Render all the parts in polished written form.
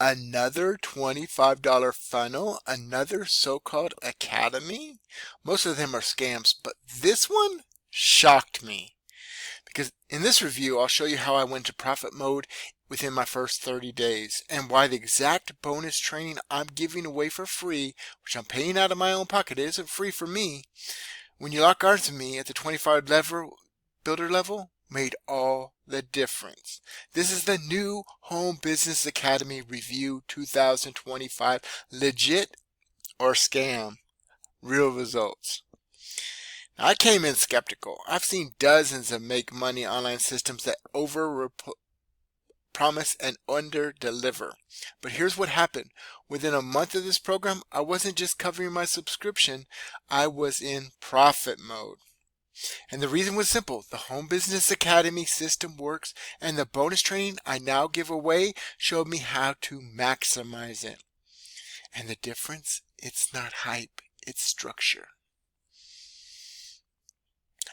Another $25 funnel, another so-called academy? Most of them are scams, but this one shocked me. Because in this review, I'll show you how I went to profit mode within my first 30 days and why the exact bonus training I'm giving away for free, which I'm paying out of my own pocket, it isn't free for me. When you lock arms with me at the 25 level builder level, made all the difference. This is the new Home Business Academy Review 2025. Legit or scam? Real results. Now, I came in skeptical. I've seen dozens of make money online systems that over promise and under deliver. But here's what happened. Within a month of this program, I wasn't just covering my subscription, I was in profit mode. And the reason was simple. The Home Business Academy system works, and the bonus training I now give away showed me how to maximize it. And the difference? It's not hype, it's structure.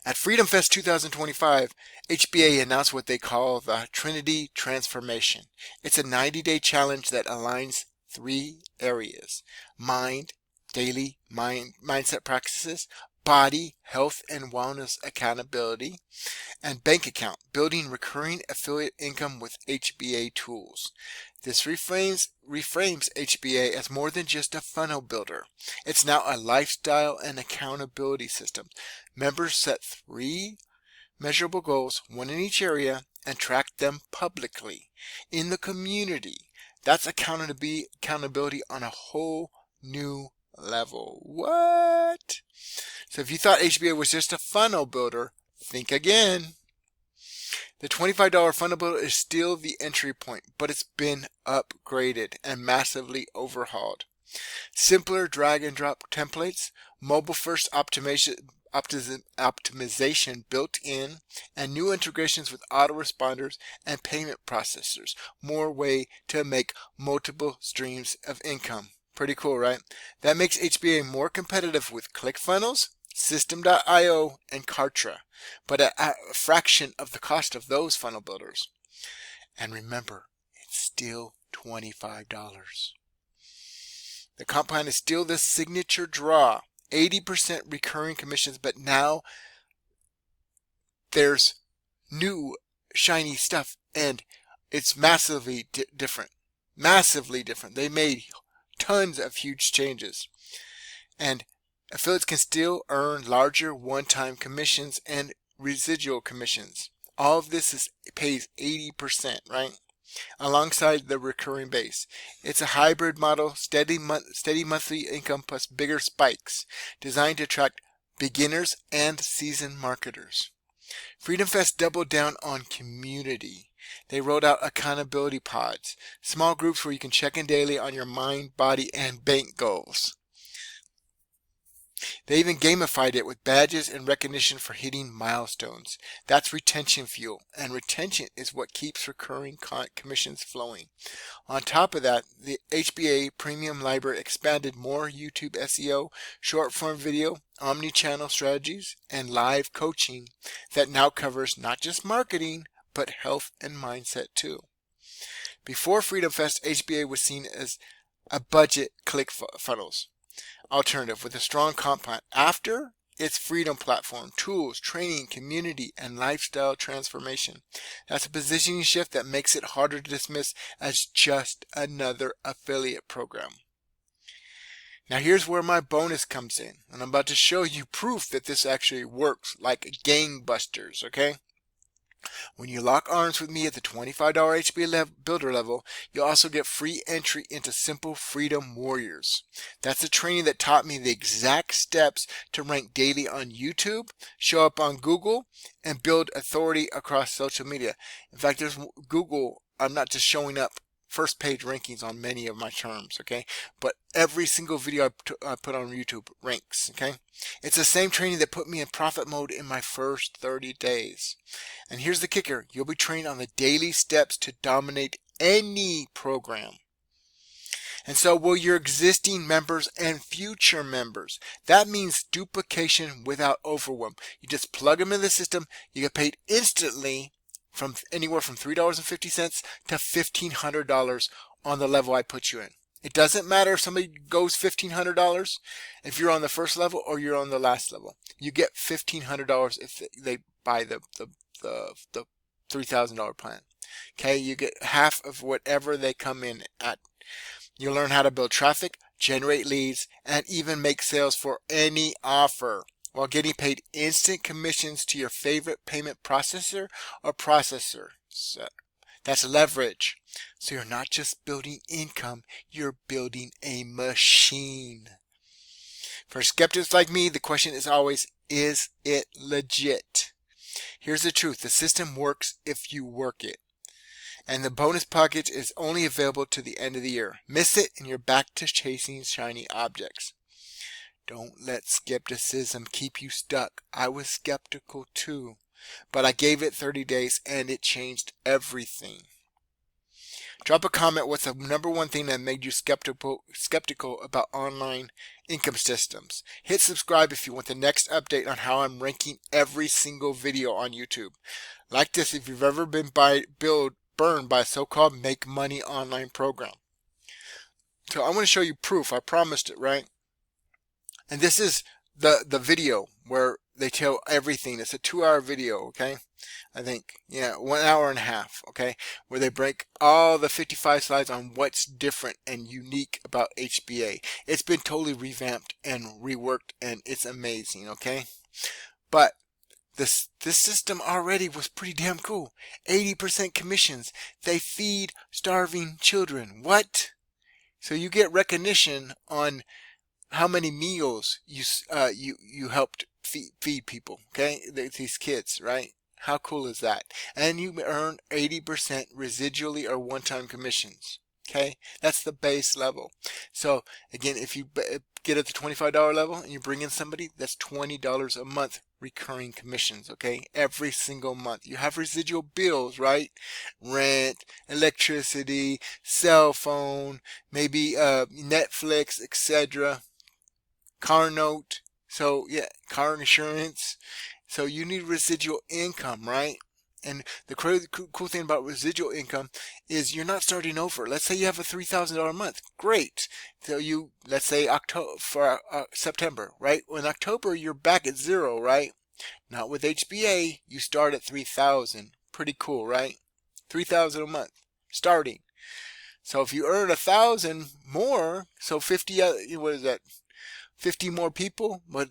At Freedom Fest 2025, HBA announced what they call the Trinity Transformation. It's a 90-day challenge that aligns 3 areas: mind, daily mindset practices; body, health and wellness accountability; and bank account, building recurring affiliate income with HBA tools. This reframes HBA as more than just a funnel builder. It's now a lifestyle and accountability system. Members set 3 measurable goals, 1 in each area, and track them publicly in the community. That's accountability on a whole new level. What? So if you thought HBA was just a funnel builder, think again. The $25 funnel builder is still the entry point, but it's been upgraded and massively overhauled. Simpler drag and drop templates, mobile first optimization built in, and new integrations with autoresponders and payment processors. More way to make multiple streams of income. Pretty cool, right? That makes HBA more competitive with ClickFunnels, System.io, and Kartra, but at a fraction of the cost of those funnel builders. And remember, it's still $25. The comp plan is still the signature draw, 80% recurring commissions, but now there's new shiny stuff, and it's massively different. Massively different. They made tons of huge changes. And affiliates can still earn larger one-time commissions and residual commissions. All of this pays 80%, right? Alongside the recurring base. It's a hybrid model, steady monthly income plus bigger spikes, designed to attract beginners and seasoned marketers. Freedom Fest doubled down on community. They rolled out accountability pods, small groups where you can check in daily on your mind, body, and bank goals. They even gamified it with badges and recognition for hitting milestones. That's retention fuel, and retention is what keeps recurring commissions flowing. On top of that, the HBA Premium Library expanded more YouTube SEO, short-form video, omni-channel strategies, and live coaching that now covers not just marketing, but health and mindset too. Before Freedom Fest, HBA was seen as a budget ClickFunnels alternative with a strong comp plan. After, its freedom platform, tools, training, community, and lifestyle transformation. That's a positioning shift that makes it harder to dismiss as just another affiliate program. Now here's where my bonus comes in, and I'm about to show you proof that this actually works like gangbusters, okay? When you lock arms with me at the $25 HBA builder level, you'll also get free entry into Simple Freedom Warriors. That's a training that taught me the exact steps to rank daily on YouTube, show up on Google, and build authority across social media. In fact, there's Google, I'm not just showing up first page rankings on many of my terms, okay? But every single video I put on YouTube ranks, okay? It's the same training that put me in profit mode in my first 30 days. And here's the kicker. You'll be trained on the daily steps to dominate any program. And so will your existing members and future members. That means duplication without overwhelm. You just plug them in the system, you get paid instantly, from anywhere from $3.50 to $1,500 on the level I put you in. It doesn't matter if somebody goes $1,500, if you're on the first level or you're on the last level. You get $1,500 if they buy the $3,000 plan. Okay, you get half of whatever they come in at. You learn how to build traffic, generate leads, and even make sales for any offer while getting paid instant commissions to your favorite payment processor or processor. So that's leverage. So you're not just building income, you're building a machine. For skeptics like me, the question is always, is it legit? Here's the truth. The system works if you work it. And the bonus package is only available to the end of the year. Miss it and you're back to chasing shiny objects. Don't let skepticism keep you stuck. I was skeptical too, but I gave it 30 days and it changed everything. Drop a comment. What's the number one thing that made you skeptical about online income systems? Hit subscribe if you want the next update on how I'm ranking every single video on YouTube. Like this if you've ever been burned by a so-called make money online program. So I want to show you proof. I promised it, right? And this is the video where they tell everything. It's a 2-hour video, okay? I think, yeah, 1 hour and a half, okay? Where they break all the 55 slides on what's different and unique about HBA. It's been totally revamped and reworked, and it's amazing, okay? But this system already was pretty damn cool. 80% commissions. They feed starving children. What? So you get recognition on how many meals you helped feed people, okay? These kids, right? How cool is that? And you earn 80% residually or one-time commissions, okay? That's the base level. So again, if you get at the $25 level and you bring in somebody, that's $20 a month recurring commissions, okay? Every single month. You have residual bills, right? Rent, electricity, cell phone, maybe Netflix, etc. Car note, so yeah, car insurance. So you need residual income, right? And the cool thing about residual income is you're not starting over. Let's say you have a $3,000 a month. Great. So let's say September, right? Well, in October, you're back at zero, right? Not with HBA. You start at 3,000. Pretty cool, right? 3,000 a month starting. So if you earn 1,000 more, so 50, what is that? 50 more people, but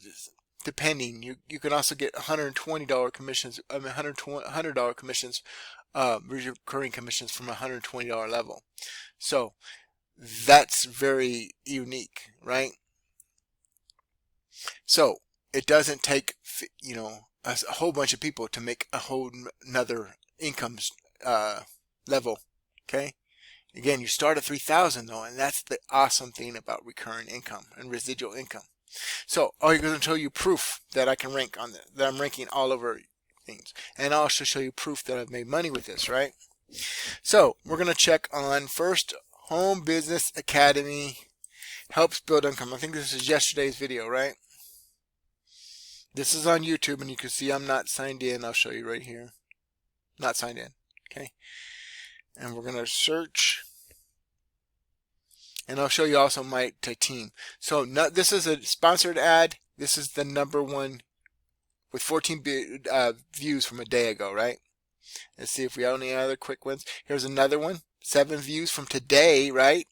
depending, you can also get $120 commissions. $100 commissions, recurring commissions from a $120 level. So that's very unique, right? So it doesn't take a whole bunch of people to make a whole another income level. Okay. Again, you start at 3,000 though, and that's the awesome thing about recurring income and residual income. So I'm going to show you proof that I can rank on that I'm ranking all over things, and I'll also show you proof that I've made money with this, right? So we're going to check on first Home Business Academy helps build income. I think this is yesterday's video, right? This is on YouTube, and you can see I'm not signed in. I'll show you right here. Not signed in. Okay. And we're going to search, and I'll show you also my team. So this is a sponsored ad. This is the #1 with 14 views from a day ago, right? Let's see if we have any other quick ones. Here's another one, 7 views from today, right?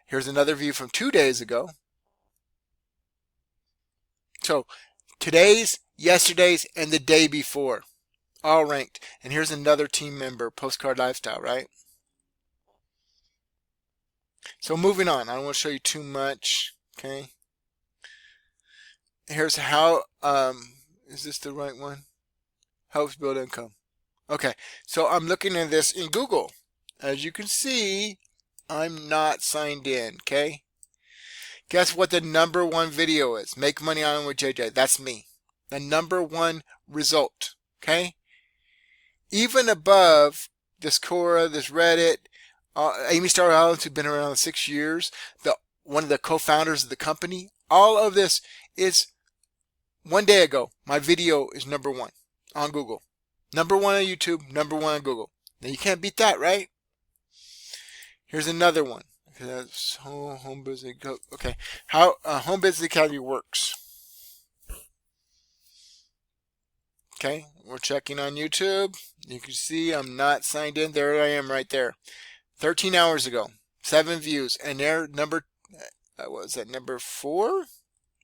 Here's another view from 2 days ago. So today's, yesterday's, and the day before, all ranked. And here's another team member, Postcard Lifestyle, right? So moving on, I don't want to show you too much, okay? Here's how, is this the right one? Helps build income. Okay, so I'm looking at this in Google. As you can see, I'm not signed in, okay? Guess what the #1 video is? Make Money On with JJ. That's me. The #1 result, okay? Even above this Quora, this Reddit, Amy Star Islands, who've been around 6 years, one of the co-founders of the company, all of this is 1 day ago, my video is #1 on Google. #1 on YouTube, #1 on Google. Now you can't beat that, right? Here's another one. Okay, that's home business. Okay, how Home Business Academy works. Okay, we're checking on YouTube. You can see I'm not signed in. There I am right there. 13 hours ago, 7 views, and their number, what was that, number 4?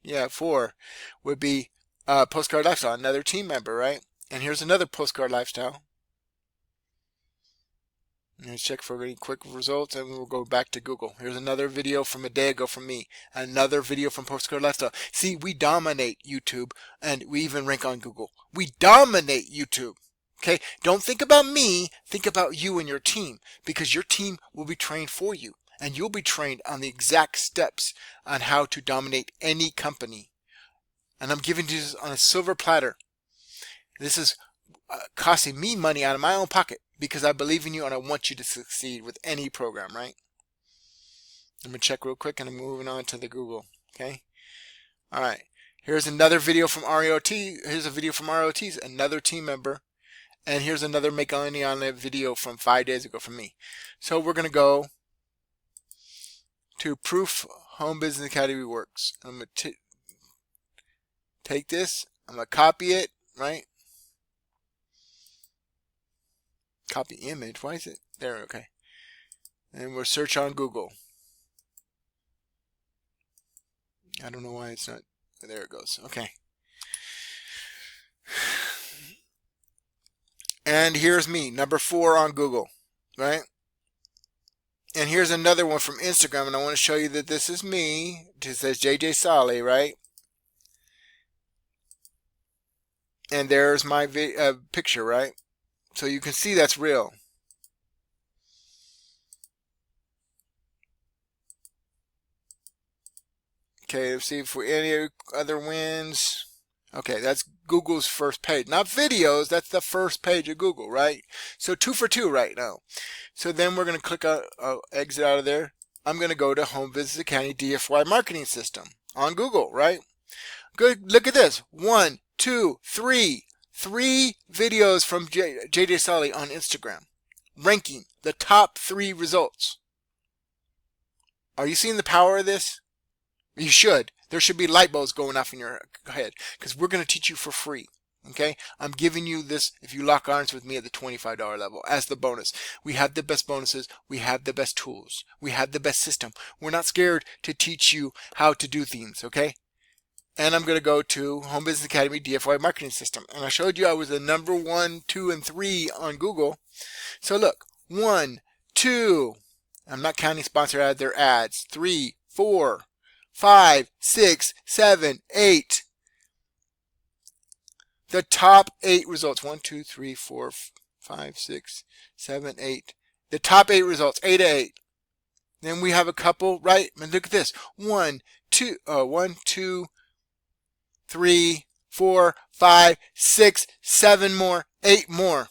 Yeah, 4 would be Postcard Lifestyle, another team member, right? And here's another Postcard Lifestyle. Let's check for any quick results, and we'll go back to Google. Here's another video from a day ago from me. Another video from Postcard Lifestyle. See, we dominate YouTube, and we even rank on Google. We dominate YouTube. Okay, don't think about me, think about you and your team, because your team will be trained for you, and you'll be trained on the exact steps on how to dominate any company. And I'm giving you this on a silver platter. This is costing me money out of my own pocket because I believe in you and I want you to succeed with any program, right? I'm going to check real quick and I'm moving on to the Google, okay? All right, here's another video from ROT. Here's a video from ROT's, another team member. And here's another Make Money on It video from 5 days ago from me. So we're going to go to Proof Home Business Academy Works. I'm going to take this, I'm going to copy it, right? Copy image, why is it there? Okay. And we'll search on Google. I don't know why it's not, there it goes. Okay. And here's me, number 4 on Google, right? And here's another one from Instagram, and I want to show you that this is me. It says JJ Solly, right? And there's my picture, right? So you can see that's real. Okay, let's see if we any other wins. Okay, that's Google's first page. Not videos, that's the first page of Google, right? So 2 for 2 right now. So then we're going to click on exit out of there. I'm going to go to Home Business Academy DFY Marketing System on Google, right? Good. Look at this. 1, 2, 3. 3 videos from JJ Solly on Instagram, ranking the top 3 results. Are you seeing the power of this? You should. There should be light bulbs going off in your head because we're going to teach you for free. Okay, I'm giving you this if you lock arms with me at the $25 level as the bonus. We have the best bonuses. We have the best tools. We have the best system. We're not scared to teach you how to do things. Okay. And I'm going to go to Home Business Academy DFY Marketing System. And I showed you I was the number 1, 2, and 3 on Google. So look, 1, 2, I'm not counting sponsor ads, they're ads. 3, 4, 5, 6, 7, 8. The top 8 results. 1, 2, 3, 4, 5, 6, 7, 8. The top 8 results. 8 of 8. Then we have a couple, right? And look at this. 1, 2, 3, 4, 5, 6, 7 more, 8 more.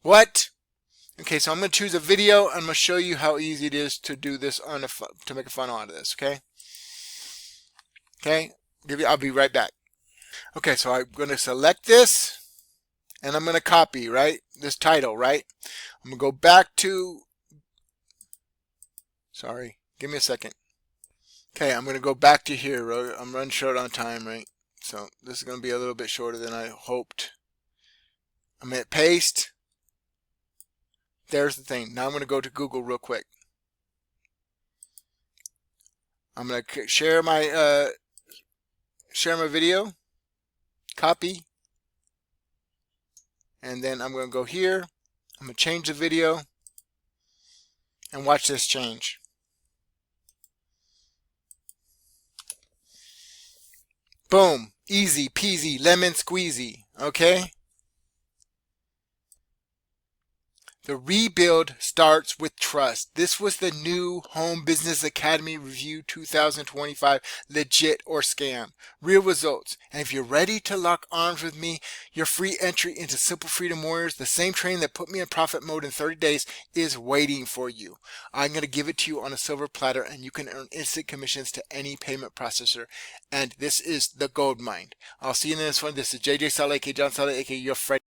What? Okay, so I'm going to choose a video. I'm going to show you how easy it is to do this on to make a funnel out of this. Okay. Okay. I'll be right back. Okay, so I'm going to select this, and I'm going to copy, right? This title, right? I'm going to go back to. Sorry, give me a second. Okay, I'm going to go back to here. I'm running short on time, right? So this is going to be a little bit shorter than I hoped. I'm going to paste. There's the thing. Now I'm going to go to Google real quick. I'm going to share my video, copy, and then I'm going to go here. I'm going to change the video and watch this change. Boom. Easy peasy lemon squeezy. Okay. The rebuild starts with trust. This was the new Home Business Academy Review 2025, legit or scam. Real results. And if you're ready to lock arms with me, your free entry into Simple Freedom Warriors, the same training that put me in profit mode in 30 days, is waiting for you. I'm going to give it to you on a silver platter, and you can earn instant commissions to any payment processor. And this is the gold mine. I'll see you in the next one. This is JJ Saleh, aka John Saleh, aka your friend.